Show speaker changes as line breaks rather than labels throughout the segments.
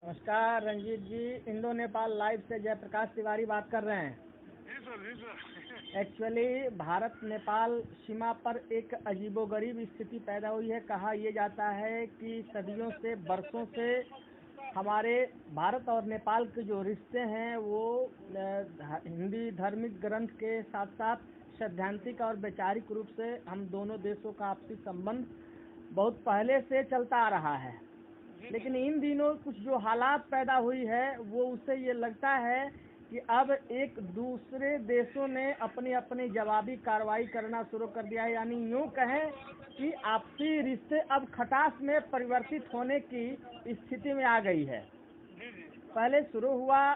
नमस्कार रंजीत जी, Indo Nepal live से जयप्रकाश तिवारी बात कर रहे हैं।
जी सर।
एक्चुअली भारत नेपाल सीमा पर एक अजीबोगरीब स्थिति पैदा हुई है। कहा यह जाता है कि सदियों से, बरसों से हमारे भारत और नेपाल के जो रिश्ते हैं वो हिंदी धार्मिक ग्रंथ के साथ साथ सैद्धांतिक और वैचारिक रूप से हम दोनों देशों का आपसी संबंध बहुत पहले से चलता आ रहा है। लेकिन इन दिनों कुछ जो हालात पैदा हुई है वो उससे ये लगता है कि अब एक दूसरे देशों ने अपनी अपनी जवाबी कार्रवाई करना शुरू कर दिया है। यानी यूँ कहें कि आपसी रिश्ते अब खटास में परिवर्तित होने की स्थिति में आ गई है। पहले शुरू हुआ,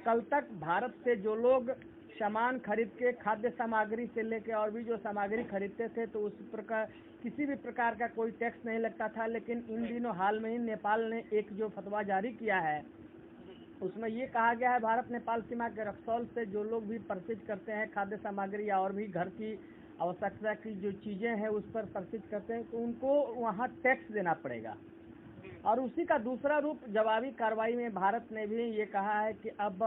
कल तक भारत से जो लोग सामान खरीद के, खाद्य सामग्री से लेके और भी जो सामग्री खरीदते थे तो उस प्रकार किसी भी प्रकार का कोई टैक्स नहीं लगता था। लेकिन इन दिनों हाल में ही नेपाल ने एक जो फतवा जारी किया है उसमें ये कहा गया है भारत नेपाल सीमा के रक्सौल से जो लोग भी परचेज करते हैं खाद्य सामग्री या और भी घर की आवश्यकता की जो चीजें हैं उस पर परचेज करते हैं तो उनको वहाँ टैक्स देना पड़ेगा। और उसी का दूसरा रूप जवाबी कार्रवाई में भारत ने भी ये कहा है कि अब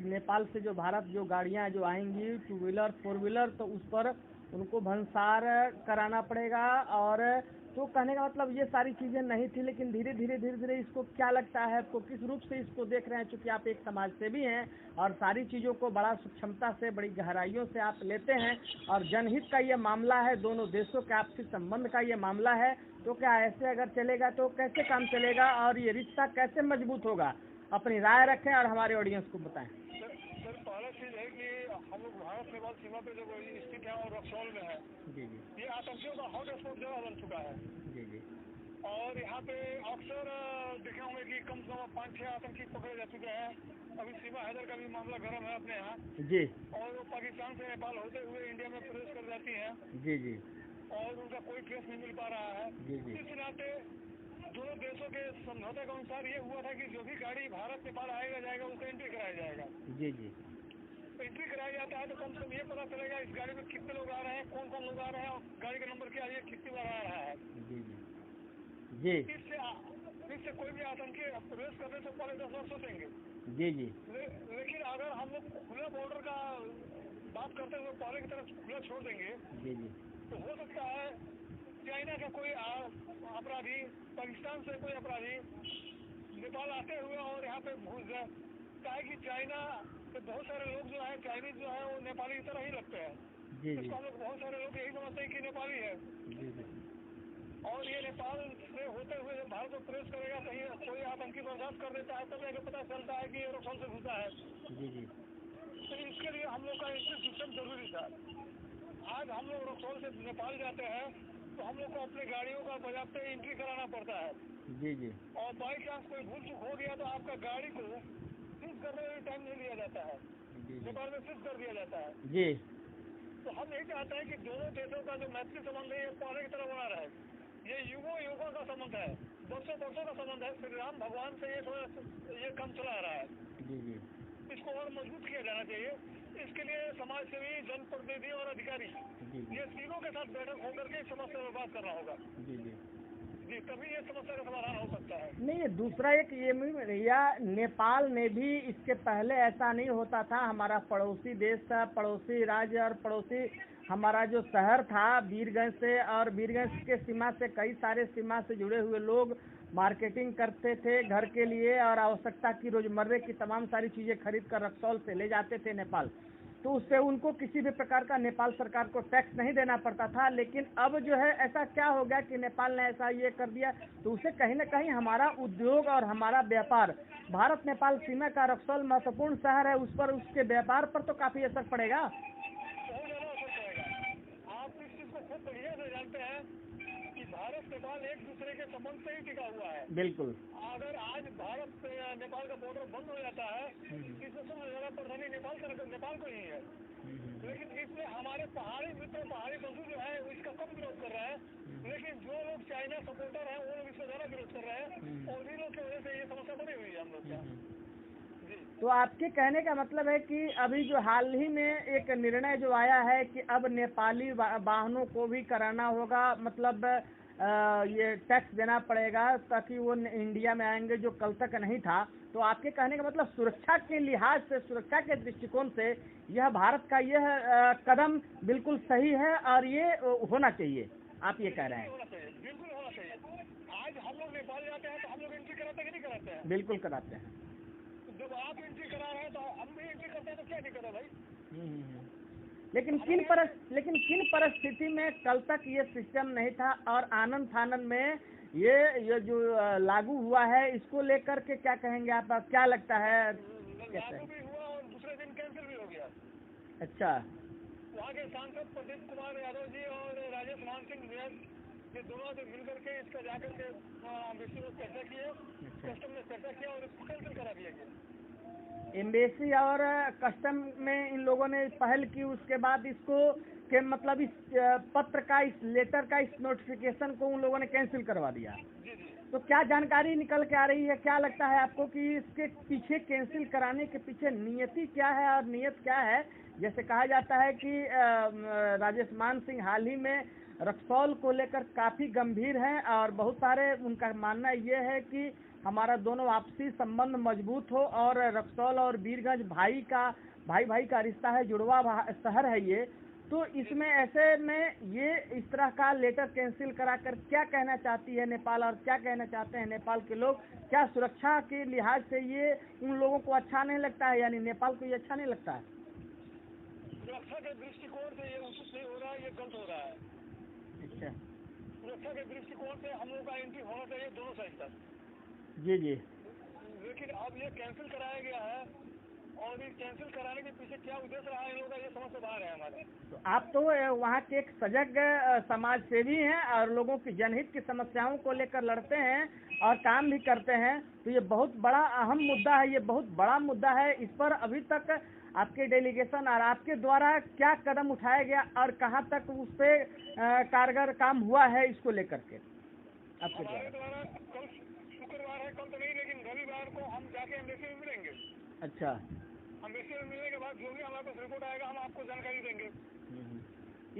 नेपाल से जो भारत जो गाड़ियां जो आएंगी 2 व्हीलर 4 व्हीलर तो उस पर उनको भंसार कराना पड़ेगा। और तो कहने का मतलब ये सारी चीजें नहीं थी, लेकिन धीरे धीरे इसको क्या लगता है आपको, किस रूप से इसको देख रहे हैं? चूंकि आप एक समाज सेवी हैं और सारी चीजों को बड़ा सूक्ष्मता से, बड़ी गहराइयों से आप लेते हैं और जनहित का ये मामला है, दोनों देशों के आपसी संबंध का ये मामला है, तो क्या ऐसे अगर चलेगा तो कैसे काम चलेगा और ये रिश्ता कैसे मजबूत होगा? अपनी राय रखें और हमारे ऑडियंस को बताएं।
सर पहला चीज है कि हम लोग भारत नेपाल सीमा पे जो स्थित है और रक्सौल में है,
जी जी,
ये आतंकियों का हॉट स्पॉट जगह बन चुका है।
जी जी,
और यहाँ पे अक्सर देखे होंगे कि कम से कम 5-6 आतंकी पकड़े जा चुके हैं। अभी सीमा हैदर का भी मामला गर्म है अपने यहाँ
जी,
और वो पाकिस्तान से नेपाल होते हुए इंडिया में प्रवेश कर जाती हैं।
जी जी,
और उनका कोई ट्रेस नहीं मिल पा रहा है।
जी जी,
इस नाते दोनों देशों के समझौते के अनुसार ये हुआ था कि जो भी गाड़ी भारत नेपाल आएगा जाएगा उसको एंट्री कराया जाएगा।
जी जी,
एंट्री कराया जाता है तो कम से कम ये पता चलेगा इस गाड़ी में कितने लोग आ रहे हैं, कौन कौन लोग आ रहे हैं और गाड़ी का नंबर क्या है, कितनी बार आ रहा है।
जी जी,
इससे कोई भी आतंकी प्रवेश करने से पहले 10 बार सोचेंगे।
जी जी,
लेकिन अगर हम लोग खुला बॉर्डर का बात करते हुए पहले की तरफ खुला छोड़ देंगे
जी जी,
तो हो सकता है चाइना का कोई अपराधी, पाकिस्तान से कोई अपराधी नेपाल आते हुए और यहाँ पे घुस जाए। क्या है कि चाइना के बहुत सारे लोग जो है, चाइनीज जो है वो नेपाली की तरह ही लगते हैं।
जी
इसको हम लोग बहुत सारे लोग यही समझते हैं कि नेपाली है।
जी, जी,
और ये नेपाल से होते हुए जब भारत में प्रवेश करेगा कहीं कोई आतंकी बर्दाश्त कर देता है तब जाकर पता चलता है कि ये रक्सौल से घुसा है।
जी जी,
तो इसके लिए हम लोग का एंट्री सिस्टम जरूरी था। आज हम लोग रक्सौल से नेपाल जाते हैं तो हम लोग को अपनी गाड़ियों का बजाते एंट्री कराना पड़ता है।
जी जी,
और बाई चांस कोई भूल चूक हो गया तो आपका गाड़ी को सीज करने में टाइम नहीं लिया जाता है, नेपाल में सीज कर दिया जाता है।
जी,
तो हम यही चाहते हैं कि दोनों देशों का जो मैत्री संबंध है ये पहले की तरह बना रहे। ये युगों का संबंध है, वर्षों का संबंध है। श्री राम भगवान से ये काम चला आ रहा है।
जी जी,
इसको और मजबूत किया जाना चाहिए। इसके लिए समाज सेवी, जनप्रतिनिधि और अधिकारी ये तीनों के साथ बैठक होकर के इस समस्या पर बात करना होगा।
जी जी,
जी, तभी ये समस्या का समाधान हो सकता है।
नहीं, दूसरा एक ये भैया, नेपाल में भी इसके पहले ऐसा नहीं होता था। हमारा पड़ोसी देश था, पड़ोसी राज्य और पड़ोसी हमारा जो शहर था वीरगंज से, और वीरगंज के सीमा से कई सारे सीमा से जुड़े हुए लोग मार्केटिंग करते थे घर के लिए और आवश्यकता की रोजमर्रे की तमाम सारी चीजें खरीद कर रक्सौल से ले जाते थे नेपाल। तो उससे उनको किसी भी प्रकार का नेपाल सरकार को टैक्स नहीं देना पड़ता था। लेकिन अब जो है ऐसा क्या हो गया कि नेपाल ने ऐसा ये कर दिया तो उसे कहीं न कहीं हमारा उद्योग और हमारा व्यापार, भारत नेपाल सीमा का रक्सौल महत्वपूर्ण शहर है, उस पर, उसके व्यापार पर तो काफी असर पड़ेगा।
बहुत ज्यादा असर पड़ेगा। आप इस चीज को खूब बढ़िया से जानते हैं कि भारत नेपाल एक दूसरे के संबंध से ही टिका हुआ है।
बिल्कुल।
अगर आज भारत नेपाल का बॉर्डर बंद हो जाता है इसमें सबसे ज्यादा परेशानी नेपाल को ही है। लेकिन इसमें हमारे पहाड़ी मित्र, पहाड़ी बंधु जो है इसका कम विरोध कर रहे हैं। लेकिन जो लोग चाइना सपोर्टर हैं वो लोग इसका ज्यादा विरोध कर रहे हैं और उन्हीं लोग की वजह से ये समस्या बनी हुई है हम लोग का।
तो आपके कहने का मतलब है कि अभी जो हाल ही में एक निर्णय जो आया है कि अब नेपाली वाहनों को भी कराना होगा, मतलब ये टैक्स देना पड़ेगा ताकि वो इंडिया में आएंगे, जो कल तक नहीं था। तो आपके कहने का मतलब सुरक्षा के लिहाज से, सुरक्षा के दृष्टिकोण से यह भारत का यह कदम बिल्कुल सही है और ये होना चाहिए, आप ये कह रहे हैं?
बिल्कुल होना चाहिए। आज हम लोग नेपाल जाते हैं तो हम लोग एंट्री कराते हैं कि नहीं कराते हैं?
बिल्कुल कराते हैं।
जब आप एंट्री करा रहे हैं तो हम भी एंट्री करते हैं, तो क्या दिक्कत है भाई?
लेकिन किन परिस्थिति में कल तक ये सिस्टम नहीं था और आनंद फानंद में ये जो लागू हुआ है, इसको लेकर के क्या कहेंगे आप? क्या लगता है?
लागू भी हुआ और दूसरे दिन कैंसिल भी हो गया।
अच्छा।
वहाँ के सांसद प्रदीप कुमार यादव जी और राजेश मान सिंह ये दोनों से मिल करके इसका जाकर के एम्बेसी में चर्चा किए, कस्टम में चर्चा किया और इसको कैंसिल करा दिया गया।
एम्बेसी और कस्टम में इन लोगों ने पहल की, उसके बाद इसको के मतलब इस पत्र का, इस लेटर का, इस नोटिफिकेशन को उन लोगों ने कैंसिल करवा दिया। तो क्या जानकारी निकल के आ रही है? क्या लगता है आपको कि इसके पीछे, कैंसिल कराने के पीछे नियति क्या है और नियत क्या है? जैसे कहा जाता है कि राजेश मान सिंह हाल ही में रक्सौल को लेकर काफी गंभीर हैं और बहुत सारे, उनका मानना ये है कि हमारा दोनों आपसी संबंध मजबूत हो और रक्सौल और वीरगंज भाई का रिश्ता है, जुड़वा शहर है ये। तो इसमें ऐसे में ये इस तरह का लेटर कैंसिल कराकर क्या कहना चाहती है नेपाल और क्या कहना चाहते हैं नेपाल के लोग? क्या सुरक्षा के लिहाज से ये उन लोगों को अच्छा नहीं लगता है, यानी नेपाल को ये अच्छा नहीं लगता है?
सुरक्षा के दृष्टिकोण से ये उचित नहीं हो रहा है, ये गलत हो रहा है।
अच्छा।
सुरक्षा के दृष्टिकोण से हम लोग का एंट्री होना चाहिए दोनों साइड तक।
जी।
लेकिन अब ये कैंसिल कराया गया है और इस कैंसिल कराने के पीछे क्या उद्देश्य रहा है इन लोगों का, ये समझ से बाहर है हमारे।
तो आप तो वहाँ के एक सजग समाज सेवी हैं और लोगों की जनहित की समस्याओं को लेकर लड़ते हैं और काम भी करते हैं। तो ये बहुत बड़ा अहम मुद्दा है, ये बहुत बड़ा मुद्दा है। इस पर अभी तक आपके डेलीगेशन और आपके द्वारा क्या कदम उठाया गया और कहाँ तक उस पर कारगर काम हुआ है, इसको लेकर के आपके
द्वारा? कल शुक्रवार है, कल तो नहीं, लेकिन रविवार को हम जाके एम्बेसी में मिलेंगे।
अच्छा।
एम्बेसी में मिलने के बाद जो भी हमारे पास रिपोर्ट आएगा हम आपको जानकारी देंगे।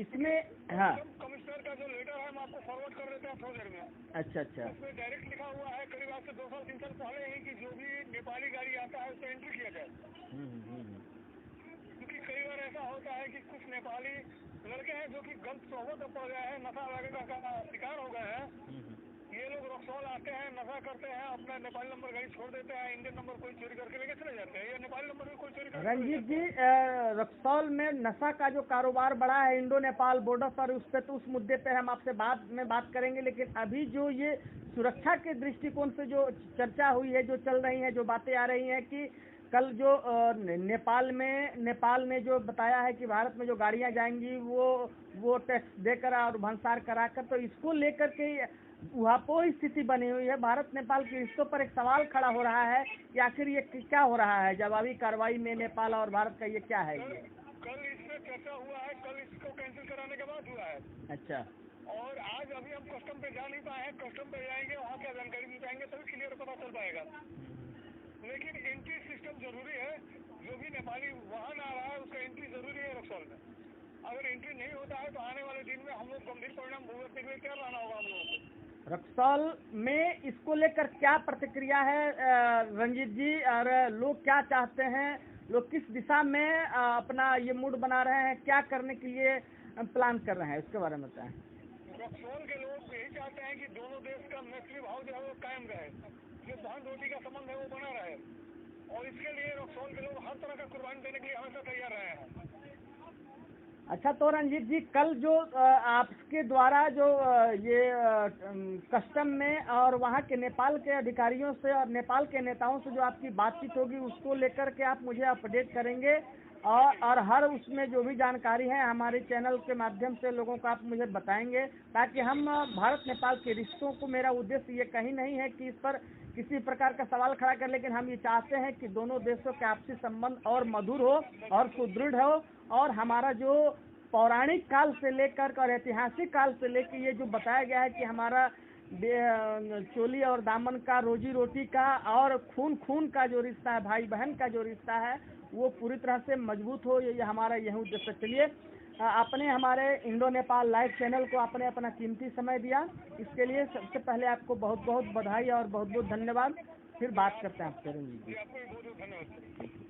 इसमें हाँ,
कमिश्नर का जो लेटर है हम आपको फॉरवर्ड कर देते हैं थोड़ी देर में।
अच्छा।
उसमें डायरेक्ट लिखा हुआ है करीब आज से 2 साल 3 साल पहले ही कि जो भी नेपाली गाड़ी आता है उसको एंट्री किया जाए। क्योंकि कई बार ऐसा होता है कि कुछ नेपाली लड़के हैं जो कि गलत सोहबत में पड़ गए हैं, नशा वगैरह का शिकार हो गए हैं। ये लोग रक्सौल आते हैं, नशा करते हैं, अपना नेपाली नंबर गाड़ी छोड़ देते हैं, इंडियन नंबर कोई चोरी करके लेके चले जाते हैं, या नेपाली नंबर भी कोई चोरी करके।
रंजीत जी, रक्सौल में नशा का जो कारोबार बढ़ा है इंडो नेपाल बॉर्डर पर, उस पर तो उस मुद्दे पे हम आपसे बाद में बात करेंगे। लेकिन अभी जो ये सुरक्षा के दृष्टिकोण से जो चर्चा हुई है, जो चल रही है, जो बातें आ रही हैं कि कल जो नेपाल ने जो बताया है कि भारत में जो गाड़ियां जाएंगी वो टैक्स देकर और भंसार कराकर, तो इसको लेकर के उहापोह स्थिति बनी हुई है। भारत नेपाल के रिश्तों पर एक सवाल खड़ा हो रहा है कि आखिर ये क्या हो रहा है जवाबी कार्रवाई में नेपाल और भारत का, ये क्या है? ये
कल इससे चर्चा हुआ है, कल इसको कैंसिल कराने के बाद हुआ है।
अच्छा।
और आज अभी हम कस्टम पे जा नहीं पाए हैं, कस्टम पे जाएंगे, वहाँ क्या जानकारी मिल पाएंगे तभी क्लियर पता चल पाएगा। लेकिन एंट्री सिस्टम जरूरी है, जो भी नेपाली वाहन आ रहा है उसका एंट्री जरूरी है रक्सौल में। अगर एंट्री नहीं होता है तो आने वाले दिन में हम लोग गंभीर परिणाम भुगतने के लिए क्या लाना होगा हम लोगों को।
रक्सौल में इसको लेकर क्या प्रतिक्रिया है रंजीत जी, और लोग क्या चाहते हैं? लोग किस दिशा में अपना ये मूड बना रहे हैं, क्या करने के लिए प्लान कर रहे हैं, इसके बारे में बताएं।
रक्सौल के लोग यही चाहते हैं कि दोनों देश का मैत्री भाव जो है वो कायम रहे, जो बहन रोटी का संबंध है वो बना रहे, और इसके लिए रक्सौल के लोग हर तरह का कुर्बानी देने के लिए हमेशा तैयार रहे हैं।
अच्छा, तो रंजीत जी, कल जो आपके द्वारा जो ये कस्टम में और वहाँ के नेपाल के अधिकारियों से और नेपाल के नेताओं से जो आपकी बातचीत होगी, उसको लेकर के आप मुझे अपडेट करेंगे और हर उसमें जो भी जानकारी है हमारे चैनल के माध्यम से लोगों को आप मुझे बताएंगे, ताकि हम भारत नेपाल के रिश्तों को, मेरा उद्देश्य ये कहीं नहीं है कि इस पर किसी प्रकार का सवाल खड़ा कर, लेकिन हम ये चाहते हैं कि दोनों देशों के आपसी संबंध और मधुर हो और सुदृढ़ हो, और हमारा जो पौराणिक काल से लेकर और ऐतिहासिक काल से लेकर ये जो बताया गया है कि हमारा चोली और दामन का, रोजी रोटी का और खून का जो रिश्ता है, भाई बहन का जो रिश्ता है, वो पूरी तरह से मजबूत हो, ये हमारा यही उद्देश्य। चलिए, आपने हमारे इंडो नेपाल लाइव चैनल को आपने अपना कीमती समय दिया, इसके लिए सबसे पहले आपको बहुत बहुत बधाई और बहुत बहुत धन्यवाद। फिर बात करते हैं आपसे।
आपको भी बहुत बहुत धन्यवाद।